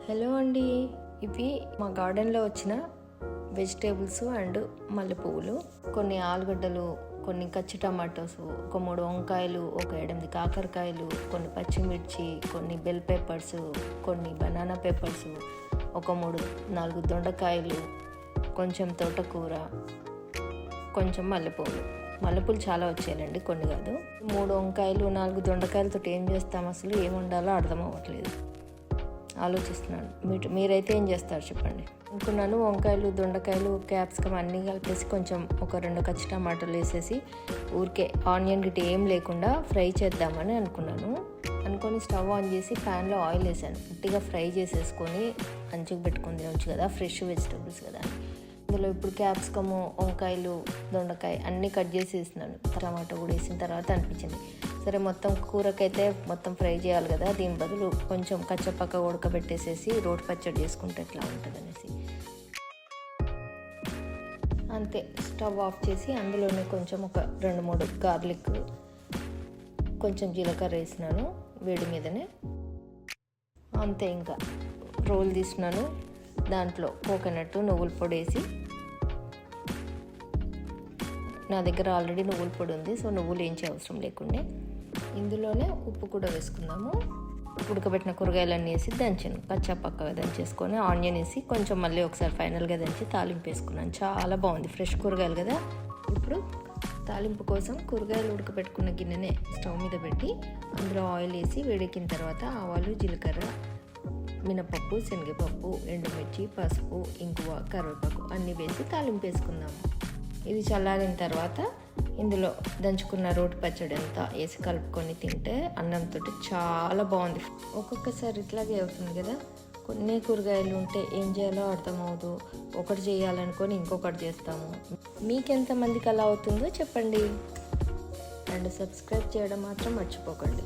Hello అండి, ఇవి మా గార్డెన్లో వచ్చిన వెజిటేబుల్స్ అండ్ మల్లెపువ్వులు, కొన్ని ఆలుగడ్డలు, కొన్ని కచ్చి టమాటోస్, ఒక 3 వంకాయలు, ఒక 8 కాకరకాయలు, కొన్ని పచ్చిమిర్చి, కొన్ని బెల్ పెప్పర్స్, కొన్ని బనానా పెప్పర్స్, ఒక 3-4 దొండకాయలు, కొంచెం తోటకూర, కొంచెం మల్లెపూలు చాలా వచ్చాయండి, కొన్ని కాదు. 3 వంకాయలు 4 దొండకాయలతో ఏం చేస్తాం, అసలు ఏం వండాలో అర్థం అవ్వట్లేదు, ఆలోచిస్తున్నాను. మీరైతే ఏం చేస్తారు చెప్పండి. అనుకున్నాను వంకాయలు, దొండకాయలు, క్యాప్సికమ్ అన్నీ కలిపేసి కొంచెం ఒక 2 కచ్చి టమాటాలు వేసేసి ఊరికే ఆనియన్ గిట్ ఏం లేకుండా ఫ్రై చేద్దామని అనుకొని స్టవ్ ఆన్ చేసి ప్యాన్లో ఆయిల్ వేసాను. గట్టిగా ఫ్రై చేసేసుకొని అంచుకు పెట్టుకుని తినొచ్చు కదా, ఫ్రెష్ వెజిటబుల్స్ కదా. ఇందులో ఇప్పుడు క్యాప్సికము, వంకాయలు, దొండకాయ అన్నీ కట్ చేసి వేసినాను. టమాటో కూడా వేసిన తర్వాత అనిపించింది, సరే మొత్తం కూరకైతే మొత్తం ఫ్రై చేయాలి కదా, దీని బదులు కొంచెం కచ్చపక్క ఉడకబెట్టేసేసి రోటి పచ్చడి చేసుకుంటే ఎట్లా ఉంటుంది అనేసి అంతే. స్టవ్ ఆఫ్ చేసి అందులోనే కొంచెం ఒక 2-3 గార్లిక్, కొంచెం జీలకర్ర వేసినాను వేడి మీదనే. అంతే, ఇంకా రోల్ తీసినాను. దాంట్లో కోకోనట్, నువ్వుల పొడి వేసి, నా దగ్గర ఆల్రెడీ నువ్వుల పొడి ఉంది, సో నువ్వులు వేయించే అవసరం లేకుండే. ఇందులోనే ఉప్పు కూడా వేసుకుందాము. ఉడకబెట్టిన కూరగాయలన్నీ వేసి దంచాను, పక్కగా దంచేసుకొని ఆనియన్ వేసి కొంచెం మళ్ళీ ఒకసారి ఫైనల్గా దంచి తాలింపు వేసుకున్నాను. చాలా బాగుంది, ఫ్రెష్ కూరగాయలు కదా. ఇప్పుడు తాలింపు కోసం కూరగాయలు ఉడకబెట్టుకున్న గిన్నెనే స్టవ్ మీద పెట్టి అందులో ఆయిల్ వేసి వేడెక్కిన తర్వాత ఆవాలు, జీలకర్ర, మినపప్పు, శనగపప్పు, ఎండుమిర్చి, పసుపు, ఇంగువ, కరివేపాకు అన్నీ వేసి తాలింపు వేసుకుందాము. ఇది చల్లారిన తర్వాత ఇందులో దంచుకున్న రోటి పచ్చడి అంతా వేసి కలుపుకొని తింటే అన్నంతో చాలా బాగుంది. ఒక్కొక్కసారి ఇట్లాగే అవుతుంది కదా, కొన్ని కూరగాయలు ఉంటే ఏం చేయాలో అర్థమవుదు, ఒకటి చేయాలనుకొని ఇంకొకటి చేస్తాము. మీకెంతమందికి అలా అవుతుందో చెప్పండి, అండ్ సబ్స్క్రైబ్ చేయడం మాత్రం మర్చిపోకండి.